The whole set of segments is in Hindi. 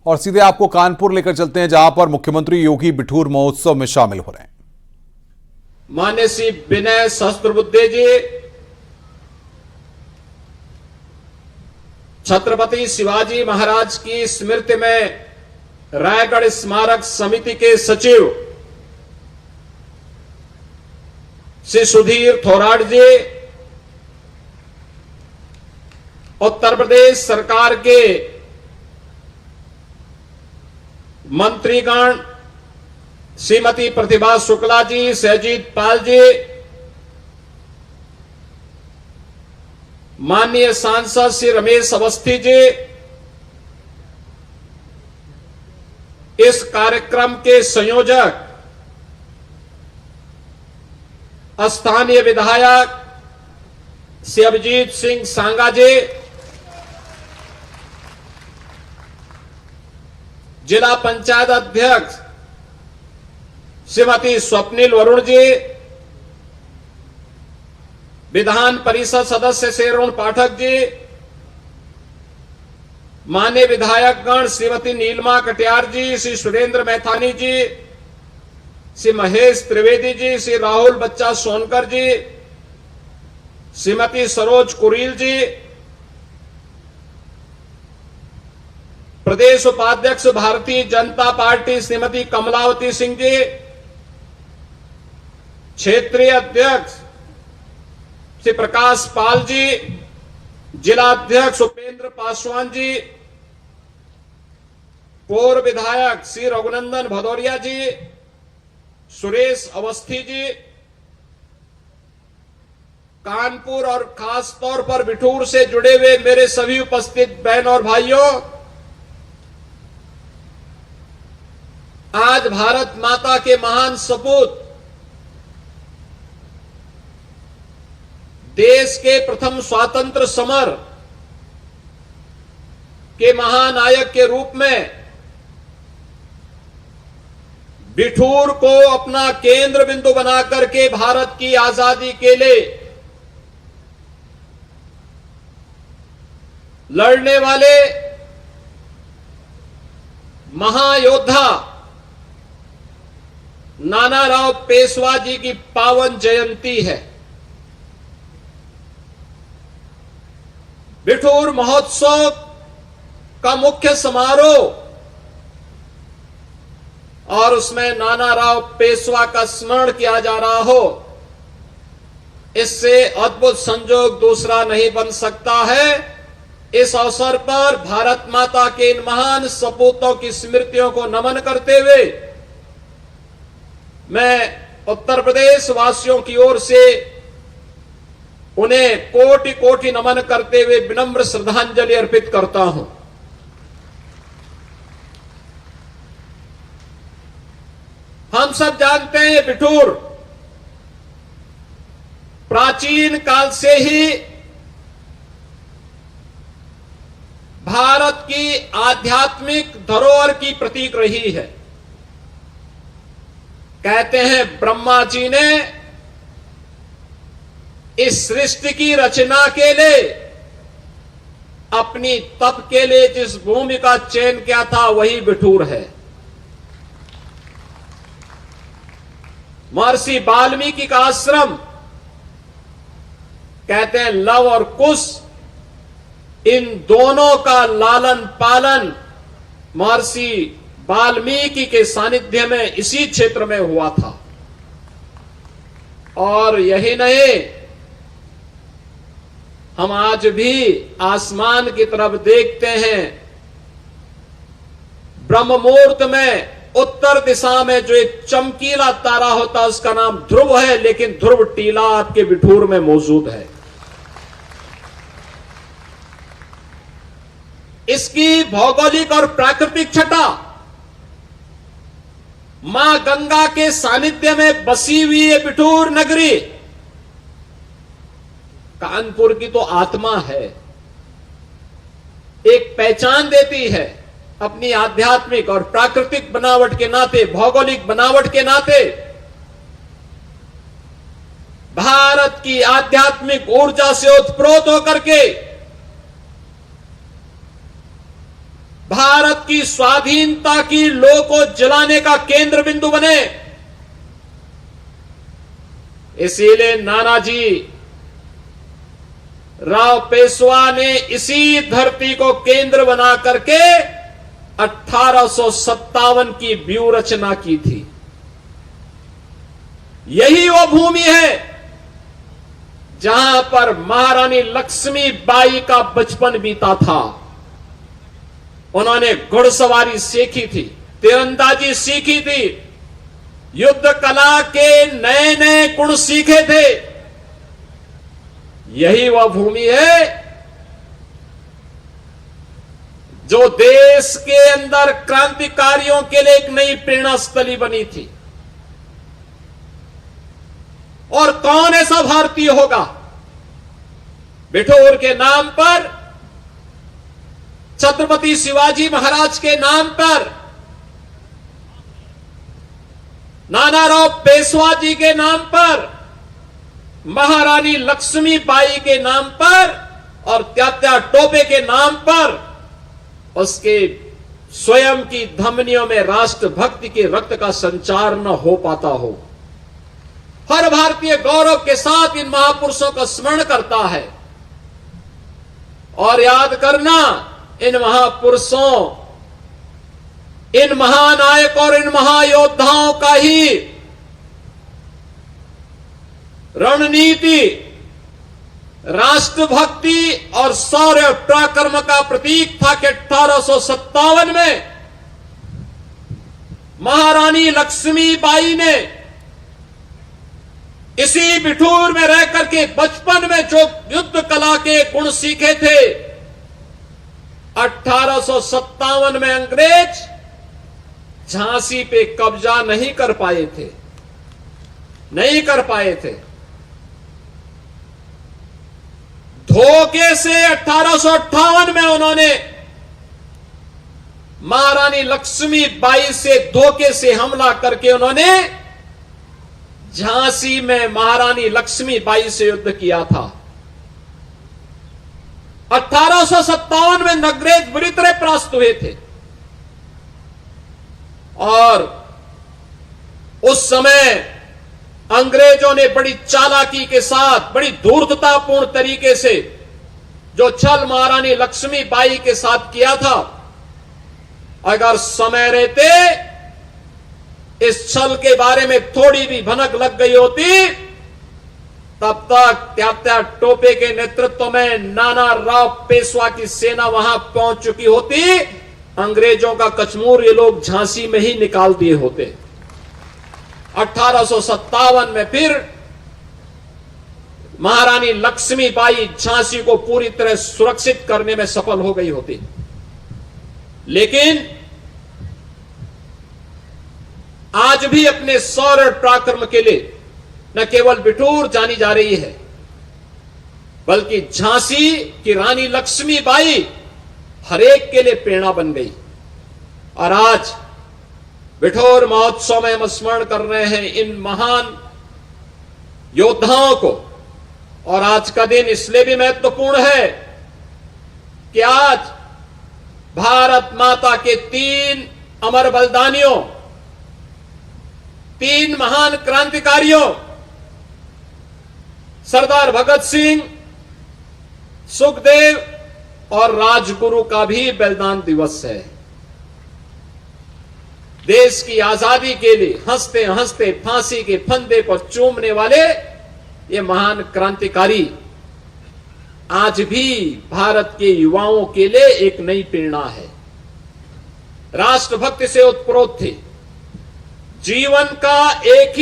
और सीधे आपको कानपुर लेकर चलते हैं, जहां पर मुख्यमंत्री योगी बिठूर महोत्सव में शामिल हो रहे हैं। मान्य श्री विनय सहस्त्रबुद्धे जी, छत्रपति शिवाजी महाराज की स्मृति में रायगढ़ स्मारक समिति के सचिव श्री सुधीर थोराट जी, उत्तर प्रदेश सरकार के मंत्रीगण श्रीमती प्रतिभा शुक्ला जी, सहजीत पाल जी, माननीय सांसद श्री रमेश अवस्थी जी, इस कार्यक्रम के संयोजक स्थानीय विधायक श्री अभिजीत सिंह सांगा जी, जिला पंचायत अध्यक्ष श्रीमती स्वप्निल वरुण जी, विधान परिषद सदस्य श्री अरुण पाठक जी, माननीय विधायकगण श्रीमती नीलमा कटियार जी, श्री सुरेंद्र मैथानी जी, श्री महेश त्रिवेदी जी, श्री राहुल बच्चा सोनकर जी, श्रीमती सरोज कुरील जी, प्रदेश उपाध्यक्ष भारतीय जनता पार्टी श्रीमती कमलावती सिंह जी, क्षेत्रीय अध्यक्ष श्री प्रकाश पाल जी, जिला अध्यक्ष उपेंद्र पासवान जी, पूर्व विधायक श्री रघुनंदन भदौरिया जी, सुरेश अवस्थी जी, कानपुर और खास तौर पर बिठूर से जुड़े हुए मेरे सभी उपस्थित बहन और भाइयों, आज भारत माता के महान सपूत, देश के प्रथम स्वातंत्र समर के महानायक के रूप में बिठूर को अपना केंद्र बिंदु बनाकर के भारत की आजादी के लिए लड़ने वाले महायोद्धा नानाराव पेशवा जी की पावन जयंती है। बिठूर महोत्सव का मुख्य समारोह और उसमें नानाराव पेशवा का स्मरण किया जा रहा हो, इससे अद्भुत संजोग दूसरा नहीं बन सकता है। इस अवसर पर भारत माता के इन महान सपूतों की स्मृतियों को नमन करते हुए मैं उत्तर प्रदेश वासियों की ओर से उन्हें कोटि कोटि नमन करते हुए विनम्र श्रद्धांजलि अर्पित करता हूं। हम सब जानते हैं बिठूर प्राचीन काल से ही भारत की आध्यात्मिक धरोहर की प्रतीक रही है। कहते हैं ब्रह्मा जी ने इस सृष्टि की रचना के लिए अपनी तप के लिए जिस भूमि का चयन किया था वही बिठूर है। महर्षि वाल्मीकि का आश्रम, कहते हैं लव और कुश, इन दोनों का लालन पालन महर्षि वाल्मीकि के सानिध्य में इसी क्षेत्र में हुआ था। और यही नहीं, हम आज भी आसमान की तरफ देखते हैं, ब्रह्म मुहूर्त में उत्तर दिशा में जो एक चमकीला तारा होता है उसका नाम ध्रुव है, लेकिन ध्रुव टीला आपके बिठूर में मौजूद है। इसकी भौगोलिक और प्राकृतिक छटा मां गंगा के सानिध्य में बसी हुई है। बिठूर नगरी कानपुर की तो आत्मा है, एक पहचान देती है अपनी आध्यात्मिक और प्राकृतिक बनावट के नाते, भौगोलिक बनावट के नाते। भारत की आध्यात्मिक ऊर्जा से उत्प्रोत होकर के भारत की स्वाधीनता की लौ को जलाने का केंद्र बिंदु बने। इसीलिए नानाजी राव पेशवा ने इसी धरती को केंद्र बना करके 1857 की व्यूह रचना की थी। यही वो भूमि है जहां पर महारानी लक्ष्मीबाई का बचपन बीता था। उन्होंने घुड़सवारी सीखी थी, तीरंदाजी सीखी थी, युद्ध कला के नए नए गुण सीखे थे। यही वह भूमि है जो देश के अंदर क्रांतिकारियों के लिए एक नई प्रेरणा स्थली बनी थी। और कौन ऐसा भारतीय होगा बिठूर के नाम पर, छत्रपति शिवाजी महाराज के नाम पर, नानाराव पेशवा जी के नाम पर, महारानी लक्ष्मीबाई के नाम पर और तात्या टोपे के नाम पर उसके स्वयं की धमनियों में राष्ट्रभक्ति के रक्त का संचार न हो पाता हो। हर भारतीय गौरव के साथ इन महापुरुषों का स्मरण करता है और याद करना, इन महापुरुषों, इन महानायक और इन महायोद्धाओं का ही रणनीति राष्ट्रभक्ति और शौर्य पराक्रम का प्रतीक था कि 1857 में महारानी लक्ष्मीबाई ने इसी बिठूर में रह करके बचपन में जो युद्ध कला के गुण सीखे थे, 1857 में अंग्रेज झांसी पे कब्जा नहीं कर पाए थे। धोखे से 1858 में उन्होंने महारानी लक्ष्मीबाई से धोखे से हमला करके उन्होंने झांसी में महारानी लक्ष्मीबाई से युद्ध किया था। 1857 में अंग्रेज बुरी तरह परास्त हुए थे और उस समय अंग्रेजों ने बड़ी चालाकी के साथ, बड़ी धूर्ततापूर्ण तरीके से जो छल महारानी लक्ष्मीबाई के साथ किया था, अगर समय रहते इस छल के बारे में थोड़ी भी भनक लग गई होती, तब तक तात्या टोपे के नेतृत्व में नाना राव पेशवा की सेना वहां पहुंच चुकी होती। अंग्रेजों का कचमूर ये लोग झांसी में ही निकाल दिए होते। 1857 में फिर महारानी लक्ष्मीबाई झांसी को पूरी तरह सुरक्षित करने में सफल हो गई होती। लेकिन आज भी अपने शौर्य पराक्रम के लिए न केवल बिठूर जानी जा रही है, बल्कि झांसी की रानी लक्ष्मीबाई हरेक के लिए प्रेरणा बन गई। और आज बिठूर महोत्सव में हम स्मरण कर रहे हैं इन महान योद्धाओं को। और आज का दिन इसलिए भी महत्वपूर्ण है कि आज भारत माता के 3 अमर बलिदानियों, 3 महान क्रांतिकारियों, सरदार भगत सिंह, सुखदेव और राजगुरु का भी बलिदान दिवस है। देश की आजादी के लिए हंसते हंसते फांसी के फंदे पर चूमने वाले ये महान क्रांतिकारी आज भी भारत के युवाओं के लिए एक नई प्रेरणा है। राष्ट्रभक्ति से उत्प्रोत थे। जीवन का एक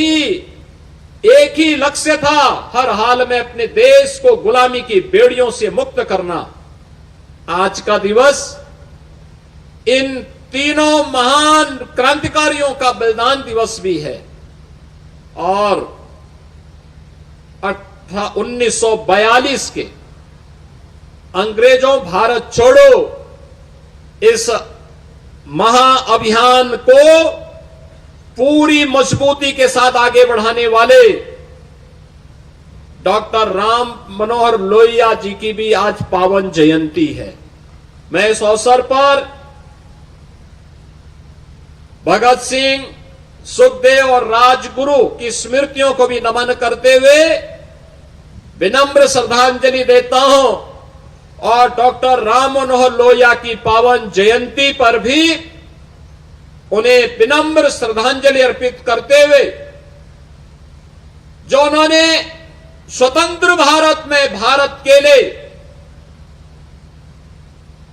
ही लक्ष्य था, हर हाल में अपने देश को गुलामी की बेड़ियों से मुक्त करना। आज का दिवस इन तीनों महान क्रांतिकारियों का बलिदान दिवस भी है। और 1942 के अंग्रेजों भारत छोड़ो इस महाअभियान को पूरी मजबूती के साथ आगे बढ़ाने वाले डॉक्टर राम मनोहर लोहिया जी की भी आज पावन जयंती है। मैं इस अवसर पर भगत सिंह, सुखदेव और राजगुरु की स्मृतियों को भी नमन करते हुए विनम्र श्रद्धांजलि देता हूं और डॉक्टर राम मनोहर लोहिया की पावन जयंती पर भी उन्हें विनम्र श्रद्धांजलि अर्पित करते हुए जो उन्होंने स्वतंत्र भारत में भारत के लिए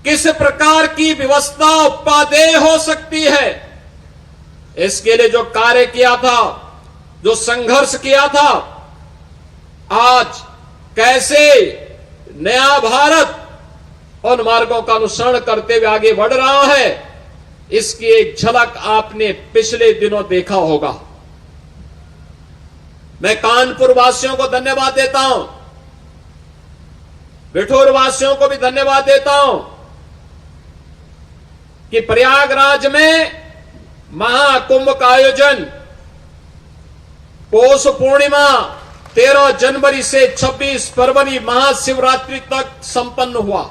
किस प्रकार की व्यवस्था उपादेय हो सकती है, इसके लिए जो कार्य किया था, जो संघर्ष किया था, आज कैसे नया भारत उन मार्गों का अनुसरण करते हुए आगे बढ़ रहा है, इसकी एक झलक आपने पिछले दिनों देखा होगा। मैं कानपुर वासियों को धन्यवाद देता हूं, बिठूर वासियों को भी धन्यवाद देता हूं कि प्रयागराज में महाकुंभ का आयोजन पौष पूर्णिमा 13 जनवरी से 26 फरवरी महाशिवरात्रि तक संपन्न हुआ।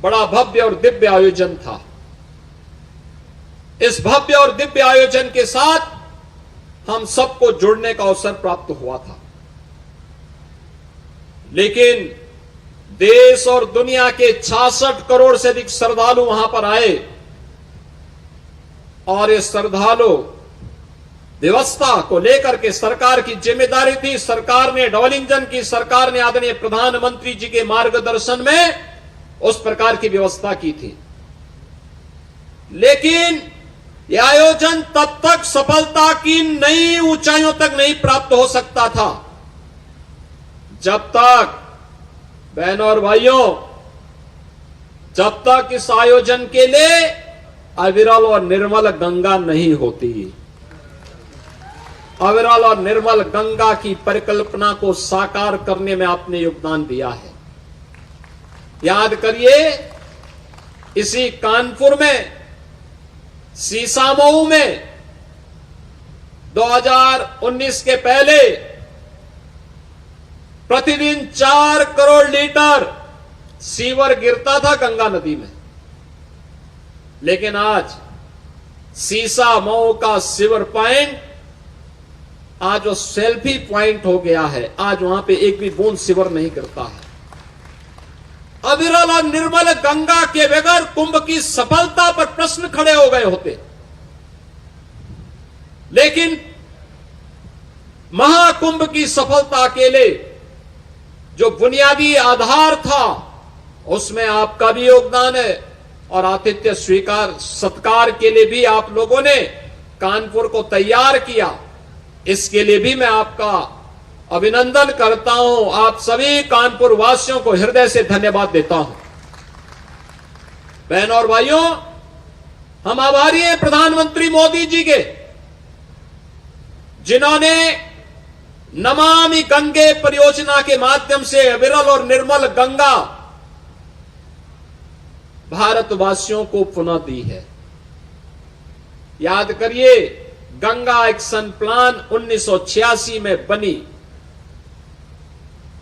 बड़ा भव्य और दिव्य आयोजन था। इस भव्य और दिव्य आयोजन के साथ हम सबको जुड़ने का अवसर प्राप्त हुआ था, लेकिन देश और दुनिया के 66 करोड़ से अधिक श्रद्धालु वहां पर आए और ये श्रद्धालु व्यवस्था को लेकर के सरकार की जिम्मेदारी थी। सरकार ने डबल इंजन की सरकार ने आदरणीय प्रधानमंत्री जी के मार्गदर्शन में उस प्रकार की व्यवस्था की थी, लेकिन यह आयोजन तब तक सफलता की नई ऊंचाइयों तक नहीं प्राप्त हो सकता था जब तक, बहनों और भाइयों, जब तक इस आयोजन के लिए अविरल और निर्मल गंगा नहीं होती। अविरल और निर्मल गंगा की परिकल्पना को साकार करने में आपने योगदान दिया है। याद करिए, इसी कानपुर में, सीसामऊ में 2019 के पहले प्रतिदिन 4 करोड़ लीटर सीवर गिरता था गंगा नदी में, लेकिन आज सीसामऊ का सीवर पॉइंट आज वो सेल्फी पॉइंट हो गया है। आज वहां पे एक भी बूंद सीवर नहीं गिरता है। अविरल और निर्मल गंगा के बगैर कुंभ की सफलता पर प्रश्न खड़े हो गए होते, लेकिन महाकुंभ की सफलता के लिए जो बुनियादी आधार था उसमें आपका भी योगदान है और आतिथ्य स्वीकार सत्कार के लिए भी आप लोगों ने कानपुर को तैयार किया। इसके लिए भी मैं आपका अभिनंदन करता हूं। आप सभी कानपुर वासियों को हृदय से धन्यवाद देता हूं। बहनों और भाइयों, हम आभारी हैं प्रधानमंत्री मोदी जी के, जिन्होंने नमामि गंगे परियोजना के माध्यम से अविरल और निर्मल गंगा भारतवासियों को पुनः दी है। याद करिए, गंगा एक्शन प्लान 1986 में बनी,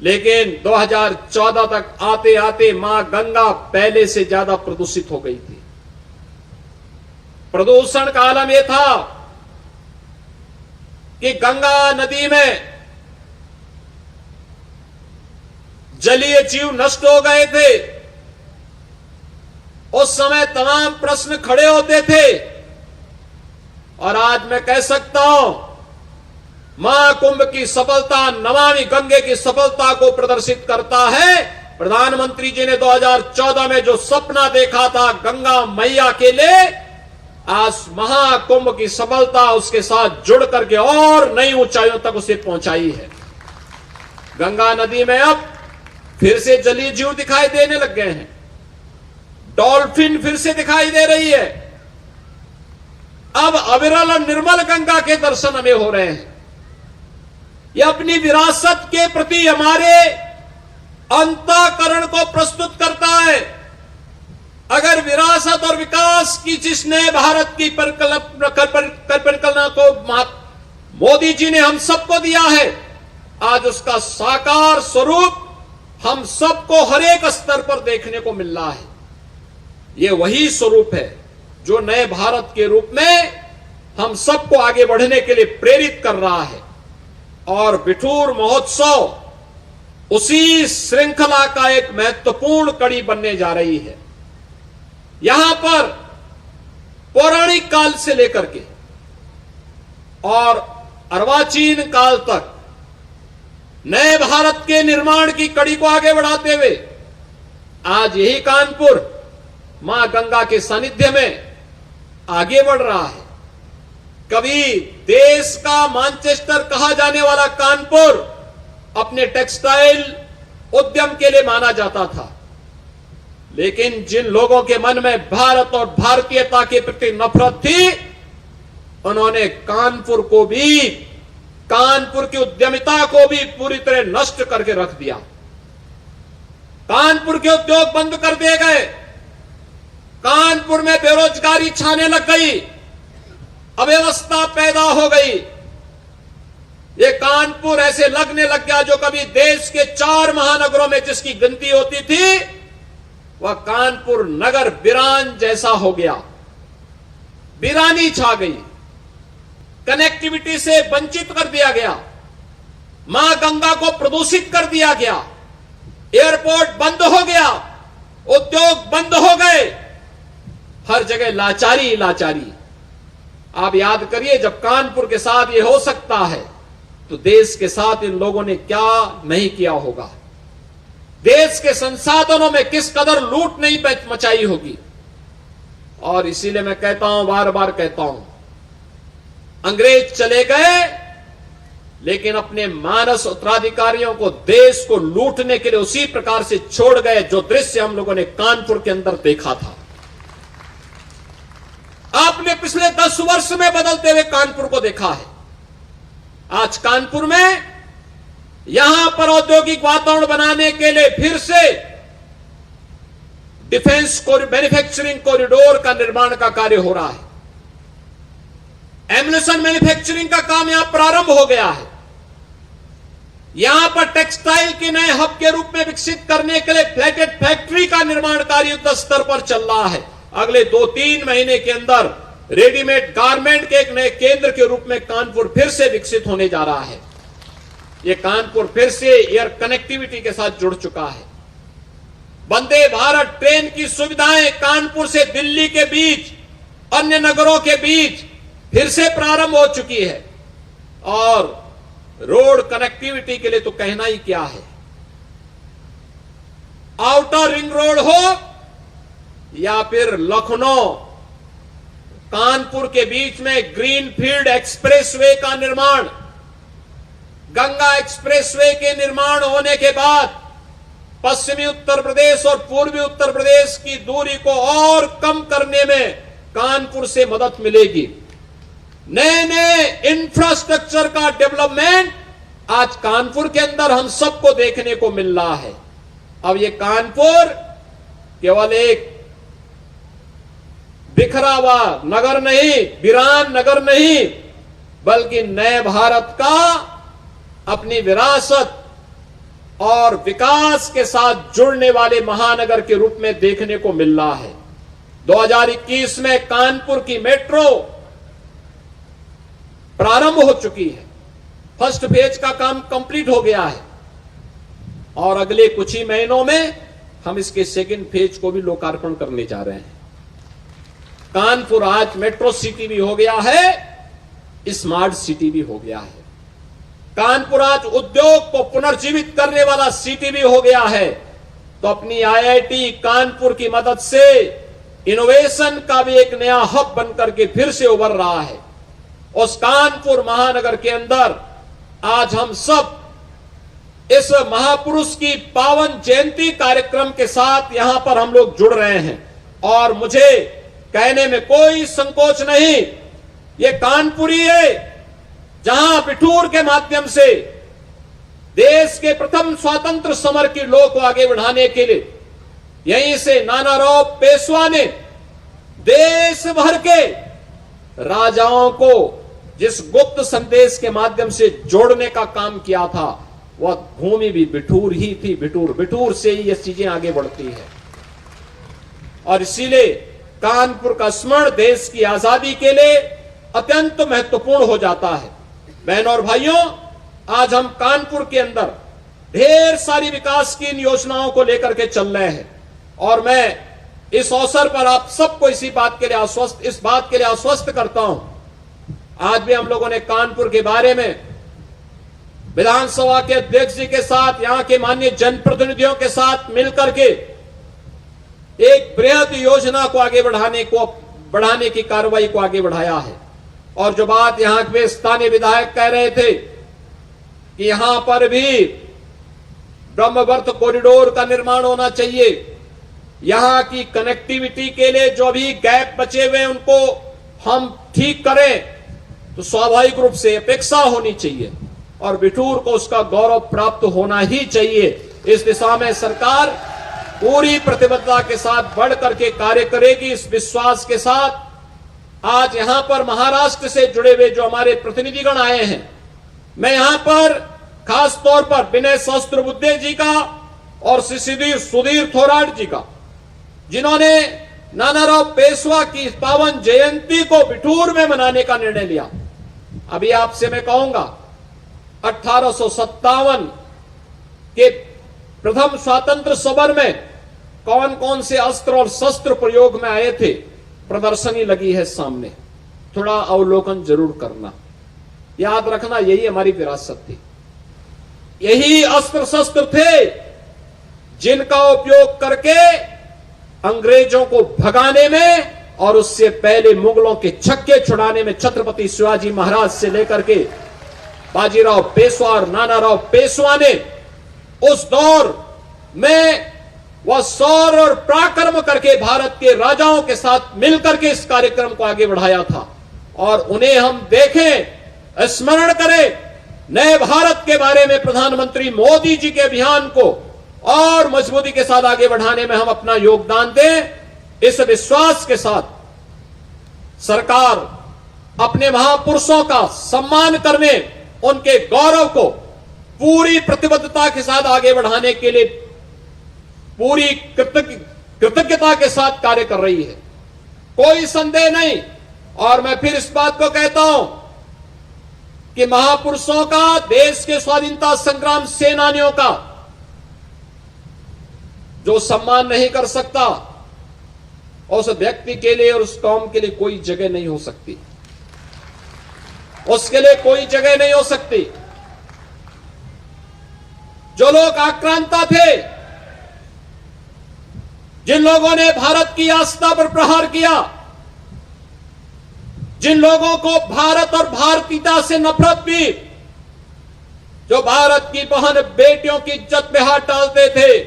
लेकिन 2014 तक आते आते मां गंगा पहले से ज्यादा प्रदूषित हो गई थी। प्रदूषण का आलम यह था कि गंगा नदी में जलीय जीव नष्ट हो गए थे। उस समय तमाम प्रश्न खड़े होते थे और आज मैं कह सकता हूं, महाकुंभ की सफलता नमामि गंगे की सफलता को प्रदर्शित करता है। प्रधानमंत्री जी ने 2014 में जो सपना देखा था गंगा मैया के लिए, आज महाकुंभ की सफलता उसके साथ जुड़ करके और नई ऊंचाइयों तक उसे पहुंचाई है। गंगा नदी में अब फिर से जलीय जीव दिखाई देने लग गए हैं। डॉल्फिन फिर से दिखाई दे रही है। अब अविरल और निर्मल गंगा के दर्शन हमें हो रहे हैं। यह अपनी विरासत के प्रति हमारे अंतःकरण को प्रस्तुत करता है। अगर विरासत और विकास की जिसने भारत की परिकल्पना को मोदी जी ने हम सबको दिया है, आज उसका साकार स्वरूप हम सबको हर एक स्तर पर देखने को मिल रहा है। यह वही स्वरूप है जो नए भारत के रूप में हम सबको आगे बढ़ने के लिए प्रेरित कर रहा है। और बिठूर महोत्सव उसी श्रृंखला का एक महत्वपूर्ण कड़ी बनने जा रही है। यहां पर पौराणिक काल से लेकर के और अर्वाचीन काल तक नए भारत के निर्माण की कड़ी को आगे बढ़ाते हुए आज यही कानपुर मां गंगा के सानिध्य में आगे बढ़ रहा है। कभी देश का मैनचेस्टर कहा जाने वाला कानपुर अपने टेक्सटाइल उद्यम के लिए माना जाता था, लेकिन जिन लोगों के मन में भारत और भारतीयता के प्रति नफरत थी, उन्होंने कानपुर को भी, कानपुर की उद्यमिता को भी पूरी तरह नष्ट करके रख दिया। कानपुर के उद्योग बंद कर दिए गए, कानपुर में बेरोजगारी छाने लग गई, अव्यवस्था पैदा हो गई। ये कानपुर ऐसे लगने लग गया जो कभी देश के 4 महानगरों में जिसकी गिनती होती थी, वह कानपुर नगर वीरान जैसा हो गया। वीरानी छा गई, कनेक्टिविटी से वंचित कर दिया गया, मां गंगा को प्रदूषित कर दिया गया, एयरपोर्ट बंद हो गया, उद्योग बंद हो गए, हर जगह लाचारी लाचारी। आप याद करिए, जब कानपुर के साथ ये हो सकता है तो देश के साथ इन लोगों ने क्या नहीं किया होगा, देश के संसाधनों में किस कदर लूट नहीं मचाई होगी। और इसीलिए मैं कहता हूं, बार बार कहता हूं, अंग्रेज चले गए लेकिन अपने मानस उत्तराधिकारियों को, देश को लूटने के लिए उसी प्रकार से छोड़ गए जो दृश्य हम लोगों ने कानपुर के अंदर देखा था। आपने पिछले 10 वर्ष में बदलते हुए कानपुर को देखा है। आज कानपुर में यहां पर औद्योगिक वातावरण बनाने के लिए फिर से डिफेंस मैन्युफैक्चरिंग कॉरिडोर का निर्माण का कार्य हो रहा है। एम्युनिशन मैन्युफैक्चरिंग का काम यहां प्रारंभ हो गया है। यहां पर टेक्सटाइल के नए हब के रूप में विकसित करने के लिए फ्लैटेड फैक्ट्री का निर्माण कार्य युद्ध स्तर पर चल रहा है। अगले 2-3 महीने के अंदर रेडीमेड गारमेंट के एक नए केंद्र के रूप में कानपुर फिर से विकसित होने जा रहा है। यह कानपुर फिर से एयर कनेक्टिविटी के साथ जुड़ चुका है। वंदे भारत ट्रेन की सुविधाएं कानपुर से दिल्ली के बीच, अन्य नगरों के बीच फिर से प्रारंभ हो चुकी है। और रोड कनेक्टिविटी के लिए तो कहना ही क्या है। आउटर रिंग रोड हो या फिर लखनऊ कानपुर के बीच में ग्रीनफील्ड एक्सप्रेसवे का निर्माण, गंगा एक्सप्रेसवे के निर्माण होने के बाद पश्चिमी उत्तर प्रदेश और पूर्वी उत्तर प्रदेश की दूरी को और कम करने में कानपुर से मदद मिलेगी। नए नए इंफ्रास्ट्रक्चर का डेवलपमेंट आज कानपुर के अंदर हम सबको देखने को मिल रहा है। अब ये कानपुर केवल एक बिखरा हुआ नगर नहीं, वीरान नगर नहीं, बल्कि नए भारत का अपनी विरासत और विकास के साथ जुड़ने वाले महानगर के रूप में देखने को मिल रहा है। 2021 में कानपुर की मेट्रो प्रारंभ हो चुकी है। फर्स्ट फेज का काम कंप्लीट हो गया है और अगले कुछ ही महीनों में हम इसके सेकंड फेज को भी लोकार्पण करने जा रहे हैं। कानपुर आज मेट्रो सिटी भी हो गया है, स्मार्ट सिटी भी हो गया है। कानपुर आज उद्योग को पुनर्जीवित करने वाला सिटी भी हो गया है। तो अपनी आईआईटी कानपुर की मदद से इनोवेशन का भी एक नया हब बनकर के फिर से उभर रहा है। उस कानपुर महानगर के अंदर आज हम सब इस महापुरुष की पावन जयंती कार्यक्रम के साथ यहां पर हम लोग जुड़ रहे हैं। और मुझे कहने में कोई संकोच नहीं, ये कानपुरी है जहां बिठूर के माध्यम से देश के प्रथम स्वातंत्र समर की लौ को आगे बढ़ाने के लिए यहीं से नानाराव पेशवा ने देश भर के राजाओं को जिस गुप्त संदेश के माध्यम से जोड़ने का काम किया था, वह भूमि भी बिठूर ही थी। बिठूर से ही ये चीजें आगे बढ़ती है। और इसीलिए कानपुर का स्मरण देश की आजादी के लिए अत्यंत महत्वपूर्ण हो जाता है। बहनों और भाइयों, आज हम कानपुर के अंदर ढेर सारी विकास की इन योजनाओं को लेकर के चल रहे हैं और मैं इस अवसर पर आप सबको इस बात के लिए आश्वस्त करता हूं। आज भी हम लोगों ने कानपुर के बारे में विधानसभा के अध्यक्ष जी के साथ, यहां के माननीय जनप्रतिनिधियों के साथ मिलकर के एक बृहद योजना को आगे बढ़ाने की कार्रवाई को आगे बढ़ाया है। और जो बात यहां के स्थानीय विधायक कह रहे थे कि यहां पर भी ब्रह्मवर्त कॉरिडोर का निर्माण होना चाहिए, यहां की कनेक्टिविटी के लिए जो भी गैप बचे हुए उनको हम ठीक करें, तो स्वाभाविक रूप से अपेक्षा होनी चाहिए और बिठूर को उसका गौरव प्राप्त होना ही चाहिए। इस दिशा में सरकार पूरी प्रतिबद्धता के साथ बढ़ करके कार्य करेगी। इस विश्वास के साथ आज यहां पर महाराष्ट्र से जुड़े हुए जो हमारे प्रतिनिधिगण आए हैं, मैं यहां पर खास तौर पर विनय सहस्त्रबुद्धे जी का और श्री सुधीर थोराट जी का, जिन्होंने नानाराव पेशवा की पावन जयंती को बिठूर में मनाने का निर्णय लिया। अभी आपसे मैं कहूंगा 1857 के प्रथम स्वातंत्र समर में कौन कौन से अस्त्र और शस्त्र प्रयोग में आए थे, प्रदर्शनी लगी है सामने, थोड़ा अवलोकन जरूर करना। याद रखना, यही हमारी विरासत थी, यही अस्त्र शस्त्र थे जिनका उपयोग करके अंग्रेजों को भगाने में और उससे पहले मुगलों के छक्के छुड़ाने में छत्रपति शिवाजी महाराज से लेकर के बाजीराव पेशवा और नानाराव पेशवा ने उस दौर में वह शौर्य और पराक्रम करके भारत के राजाओं के साथ मिलकर के इस कार्यक्रम को आगे बढ़ाया था। और उन्हें हम देखें, स्मरण करें, नए भारत के बारे में प्रधानमंत्री मोदी जी के अभियान को और मजबूती के साथ आगे बढ़ाने में हम अपना योगदान दें। इस विश्वास के साथ सरकार अपने महापुरुषों का सम्मान करने, उनके गौरव को पूरी प्रतिबद्धता के साथ आगे बढ़ाने के लिए पूरी कृतज्ञता के साथ कार्य कर रही है, कोई संदेह नहीं। और मैं फिर इस बात को कहता हूं कि महापुरुषों का, देश के स्वाधीनता संग्राम सेनानियों का जो सम्मान नहीं कर सकता, उस व्यक्ति के लिए और उस कौम के लिए कोई जगह नहीं हो सकती, उसके लिए कोई जगह नहीं हो सकती। जो लोग आक्रांता थे, जिन लोगों ने भारत की आस्था पर प्रहार किया, जिन लोगों को भारत और भारतीयता से नफरत थी, जो भारत की बहन बेटियों की इज्जत पे हाथ डालते थे,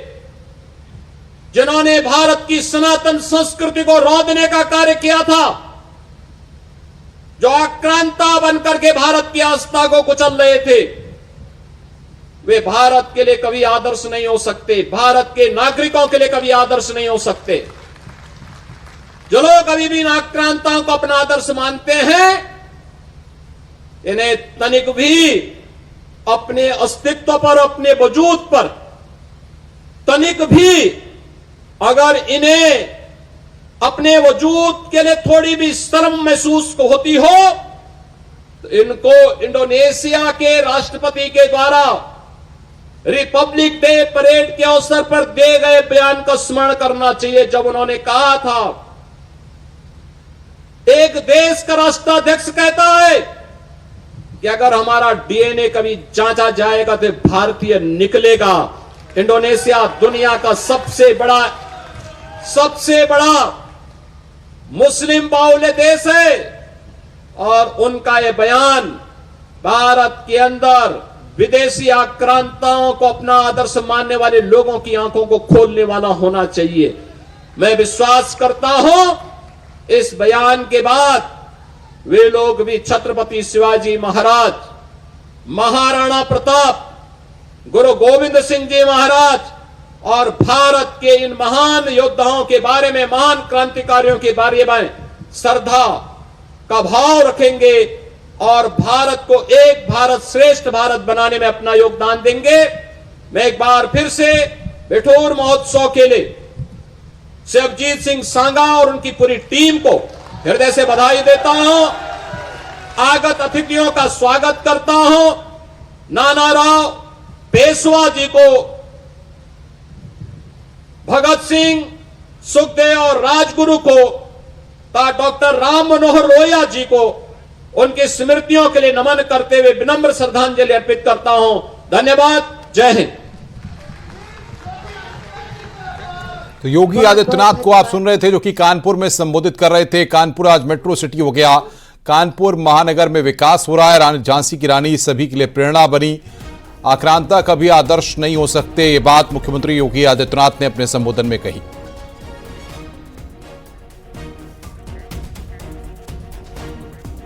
जिन्होंने भारत की सनातन संस्कृति को रौंदने का कार्य किया था, जो आक्रांता बनकर के भारत की आस्था को कुचल रहे थे, वे भारत के लिए कभी आदर्श नहीं हो सकते, भारत के नागरिकों के लिए कभी आदर्श नहीं हो सकते। जो लोग अभी भी इन आक्रांताओं को अपना आदर्श मानते हैं, इन्हें तनिक भी अपने अस्तित्व पर, अपने वजूद पर तनिक भी अगर इन्हें अपने वजूद के लिए थोड़ी भी शर्म महसूस होती हो, तो इनको इंडोनेशिया के राष्ट्रपति के द्वारा रिपब्लिक डे परेड के अवसर पर दिए गए बयान का स्मरण करना चाहिए, जब उन्होंने कहा था, एक देश का राष्ट्राध्यक्ष कहता है कि अगर हमारा डीएनए कभी जांचा जाएगा तो भारतीय निकलेगा। इंडोनेशिया दुनिया का सबसे बड़ा मुस्लिम बाहुल्य देश है और उनका यह बयान भारत के अंदर विदेशी आक्रांताओं को अपना आदर्श मानने वाले लोगों की आंखों को खोलने वाला होना चाहिए। मैं विश्वास करता हूं इस बयान के बाद वे लोग भी छत्रपति शिवाजी महाराज, महाराणा प्रताप, गुरु गोविंद सिंह जी महाराज और भारत के इन महान योद्धाओं के बारे में, महान क्रांतिकारियों के बारे में श्रद्धा का भाव रखेंगे और भारत को एक भारत श्रेष्ठ भारत बनाने में अपना योगदान देंगे। मैं एक बार फिर से बिठूर महोत्सव के लिए शिवजीत सिंह सांगा और उनकी पूरी टीम को हृदय से बधाई देता हूं। आगत अतिथियों का स्वागत करता हूं। नानाराव पेशवा जी को, भगत सिंह, सुखदेव और राजगुरु को, डॉक्टर राम मनोहर लोहिया जी को उनकी स्मृतियों के लिए नमन करते हुए विनम्र श्रद्धांजलि अर्पित करता हूं। धन्यवाद। जय हिंद। तो योगी आदित्यनाथ को आप सुन रहे थे, जो कि कानपुर में संबोधित कर रहे थे। कानपुर आज मेट्रो सिटी हो गया। कानपुर महानगर में विकास हो रहा है। रानी झांसी की रानी सभी के लिए प्रेरणा बनी। आक्रांता कभी आदर्श नहीं हो सकते, ये बात मुख्यमंत्री योगी आदित्यनाथ ने अपने संबोधन में कही।